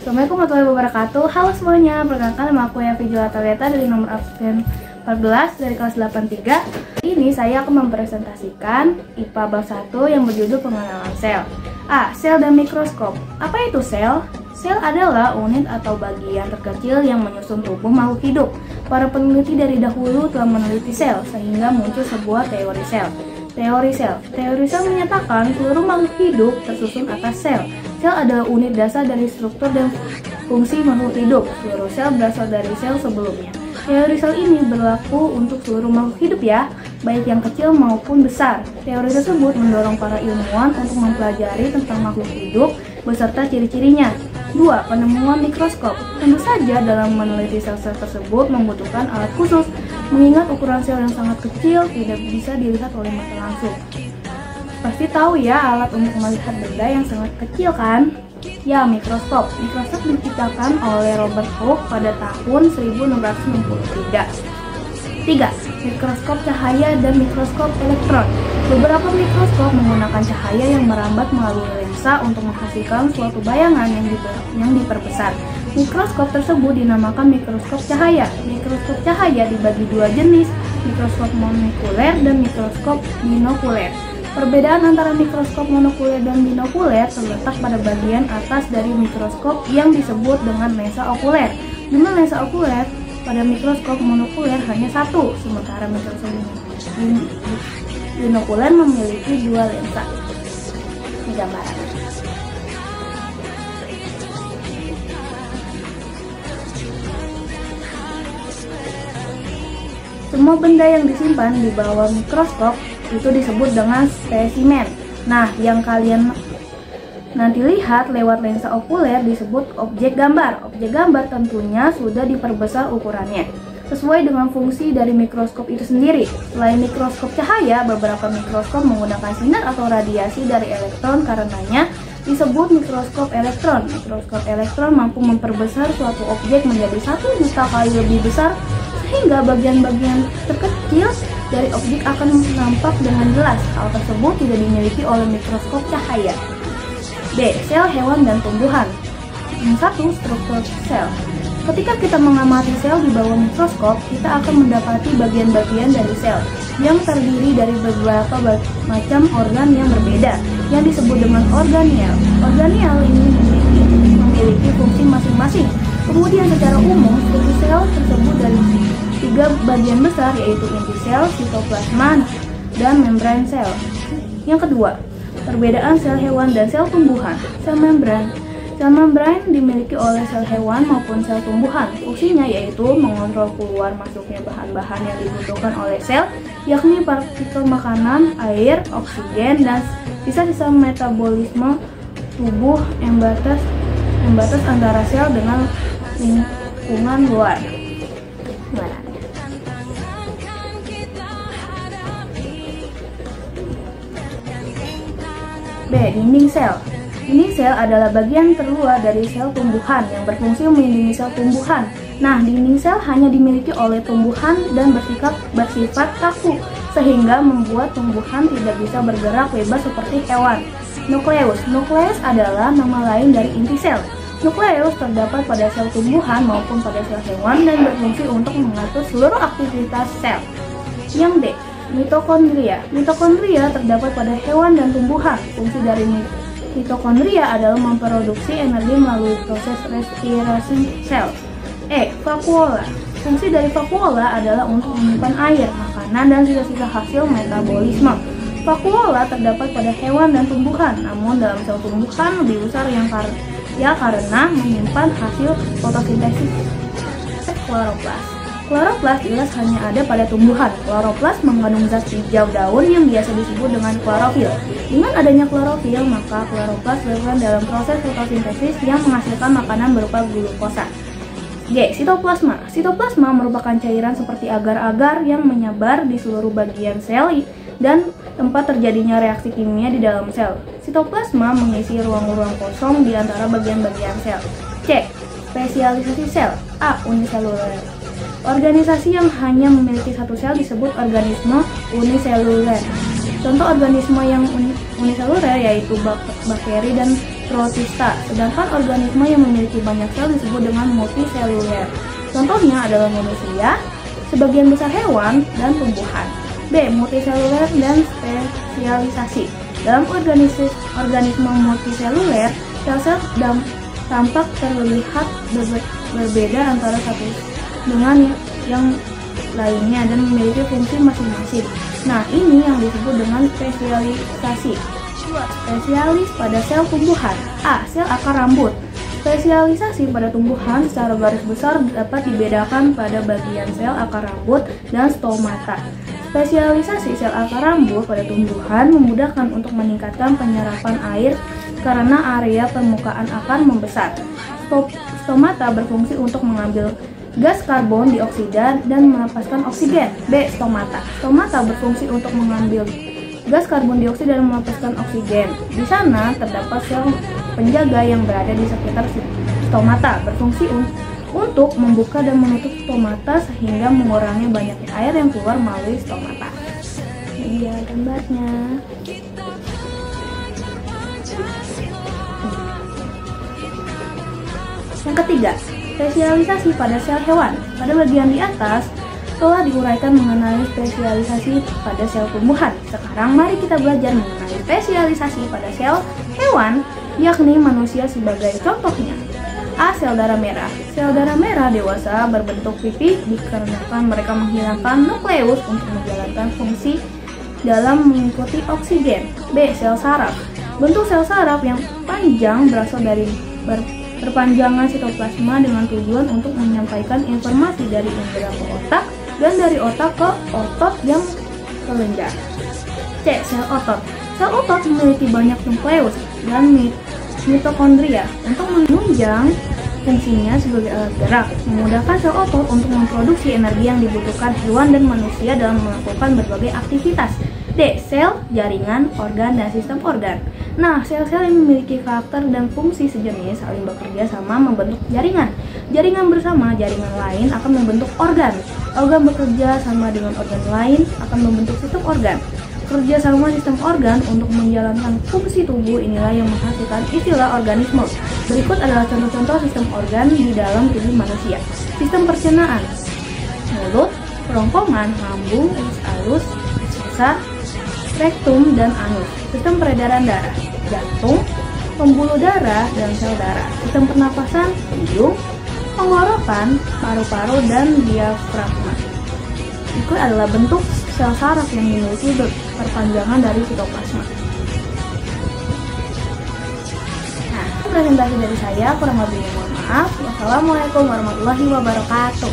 Assalamualaikum warahmatullahi wabarakatuh. Halo semuanya, perkenalkan nama aku Yafi Juwataleta dari nomor absen 14 dari kelas 83. Ini saya akan mempresentasikan IPA bab 1 yang berjudul pengenalan sel. A. Sel dan mikroskop. Apa itu sel? Sel adalah unit atau bagian terkecil yang menyusun tubuh makhluk hidup. Para peneliti dari dahulu telah meneliti sel sehingga muncul sebuah teori sel. Teori sel menyatakan seluruh makhluk hidup tersusun atas sel. Sel adalah unit dasar dari struktur dan fungsi makhluk hidup. Seluruh sel berasal dari sel sebelumnya. Teori sel ini berlaku untuk seluruh makhluk hidup ya, baik yang kecil maupun besar. Teori tersebut mendorong para ilmuwan untuk mempelajari tentang makhluk hidup beserta ciri-cirinya. 2. Penemuan mikroskop. Tentu saja dalam meneliti sel-sel tersebut membutuhkan alat khusus, mengingat ukuran sel yang sangat kecil tidak bisa dilihat oleh mata langsung. Pasti tahu ya alat untuk melihat benda yang sangat kecil kan? Ya, mikroskop. Mikroskop diciptakan oleh Robert Hooke pada tahun 1663. 3. Mikroskop cahaya dan mikroskop elektron. Beberapa mikroskop menggunakan cahaya yang merambat melalui lensa untuk menghasilkan suatu bayangan yang diperbesar. Mikroskop tersebut dinamakan mikroskop cahaya. Mikroskop cahaya dibagi dua jenis, mikroskop monokuler dan mikroskop binokuler. Perbedaan antara mikroskop monokuler dan binokuler terletak pada bagian atas dari mikroskop yang disebut dengan lensa okuler. Dengan lensa okuler, pada mikroskop monokuler hanya satu, sementara mikroskop binokuler memiliki dua lensa. Ini gambaran. Semua benda yang disimpan di bawah mikroskop itu disebut dengan spesimen. Nah, yang kalian nanti lihat lewat lensa okuler disebut objek gambar. Objek gambar tentunya sudah diperbesar ukurannya sesuai dengan fungsi dari mikroskop itu sendiri. Selain mikroskop cahaya, beberapa mikroskop menggunakan sinar atau radiasi dari elektron, karenanya disebut mikroskop elektron. Mikroskop elektron mampu memperbesar suatu objek menjadi 1 juta kali lebih besar, sehingga bagian-bagian terkecil dari objek akan nampak dengan jelas. Hal tersebut tidak dimiliki oleh mikroskop cahaya. B. Sel, hewan, dan tumbuhan. 1. Struktur sel. Ketika kita mengamati sel di bawah mikroskop, kita akan mendapati bagian-bagian dari sel yang terdiri dari beberapa macam organ yang berbeda, yang disebut dengan organel. Organel ini memiliki fungsi masing-masing. Kemudian secara umum, struktur sel tersebut dari 3 bagian besar, yaitu inti sel, sitoplasma, dan membran sel. Yang kedua, perbedaan sel hewan dan sel tumbuhan. Sel membran. Sel membran dimiliki oleh sel hewan maupun sel tumbuhan. Fungsinya yaitu mengontrol keluar masuknya bahan-bahan yang dibutuhkan oleh sel, yakni partikel makanan, air, oksigen, dan sisa-sisa metabolisme tubuh yang batas antara sel dengan lingkungan luar. B. Dinding sel. Dinding sel adalah bagian terluar dari sel tumbuhan yang berfungsi melindungi sel tumbuhan. Nah, dinding sel hanya dimiliki oleh tumbuhan dan bersifat kaku, sehingga membuat tumbuhan tidak bisa bergerak bebas seperti hewan. Nukleus. Nukleus adalah nama lain dari inti sel. Nukleus terdapat pada sel tumbuhan maupun pada sel hewan dan berfungsi untuk mengatur seluruh aktivitas sel. Yang D. Mitokondria. Mitokondria terdapat pada hewan dan tumbuhan. Fungsi dari mitokondria adalah memproduksi energi melalui proses respirasi sel. E. Vakuola. Fungsi dari vakuola adalah untuk menyimpan air, makanan, dan sisa-sisa hasil metabolisme. Vakuola terdapat pada hewan dan tumbuhan, namun dalam sel tumbuhan lebih besar karena menyimpan hasil fotosintesis. Kloroplas. Kloroplas jelas hanya ada pada tumbuhan. Kloroplas mengandung zat hijau daun yang biasa disebut dengan klorofil. Dengan adanya klorofil, maka kloroplas berperan dalam proses fotosintesis yang menghasilkan makanan berupa glukosa. G. Sitoplasma. Sitoplasma merupakan cairan seperti agar-agar yang menyebar di seluruh bagian sel dan tempat terjadinya reaksi kimia di dalam sel. Sitoplasma mengisi ruang-ruang kosong di antara bagian-bagian sel. C. Spesialisasi sel. A. Uniseluler. Organisasi yang hanya memiliki satu sel disebut organisme uniseluler. Contoh organisme yang uniseluler yaitu bakteri dan protista, sedangkan organisme yang memiliki banyak sel disebut dengan multiseluler. Contohnya adalah manusia, sebagian besar hewan, dan tumbuhan. B. Multiseluler dan spesialisasi. Dalam organisme multiseluler, sel-sel tampak terlihat berbeda antara satu dengan yang lainnya dan memiliki fungsi masing-masing. Nah, ini yang disebut dengan spesialisasi. Spesialis pada sel tumbuhan. A. Sel akar rambut. Spesialisasi pada tumbuhan secara garis besar dapat dibedakan pada bagian sel akar rambut dan stomata. Spesialisasi sel akar rambut pada tumbuhan memudahkan untuk meningkatkan penyerapan air karena area permukaan akan membesar. Stomata berfungsi untuk mengambil gas karbon dioksida dan melepaskan oksigen. B. Stomata. Stomata berfungsi untuk mengambil gas karbon dioksida dan melepaskan oksigen. Di sana terdapat sel penjaga yang berada di sekitar stomata, berfungsi untuk membuka dan menutup stomata sehingga mengurangi banyaknya air yang keluar melalui stomata. Ini dia gambarnya. Yang ketiga, spesialisasi pada sel hewan. Pada bagian di atas telah diuraikan mengenai spesialisasi pada sel tumbuhan. Sekarang mari kita belajar mengenai spesialisasi pada sel hewan, yakni manusia sebagai contohnya. A. Sel darah merah. Sel darah merah dewasa berbentuk pipih dikarenakan mereka menghilangkan nukleus untuk menjalankan fungsi dalam mengikuti oksigen. B. Sel saraf. Bentuk sel saraf yang panjang berasal dari perpanjangan sitoplasma dengan tujuan untuk menyampaikan informasi dari indera ke otak dan dari otak ke otot yang kelenjar. C. Sel otot. Sel otot memiliki banyak nukleus dan mitokondria untuk menunjang fungsinya sebagai alat gerak, memudahkan sel otot untuk memproduksi energi yang dibutuhkan hewan dan manusia dalam melakukan berbagai aktivitas. D. Sel, jaringan, organ, dan sistem organ. Nah, sel-sel yang memiliki karakter dan fungsi sejenis saling bekerja sama membentuk jaringan. Jaringan bersama jaringan lain akan membentuk organ. Organ bekerja sama dengan organ lain akan membentuk sistem organ. Kerja sama sistem organ untuk menjalankan fungsi tubuh inilah yang menghasilkan istilah organisme. Berikut adalah contoh-contoh sistem organ di dalam tubuh manusia. Sistem pencernaan, mulut, kerongkongan, lambung, usus alus, sisa, rektum, dan anus. Sistem peredaran darah, jantung, pembuluh darah, dan sel darah. Sistem pernapasan, hidung, tenggorokan, paru-paru, dan diafragma. Berikut adalah bentuk sel saraf yang memiliki perpanjangan dari sitoplasma. Nah, presentasi dari saya, kurang lebihnya mohon maaf. Wassalamualaikum warahmatullahi wabarakatuh.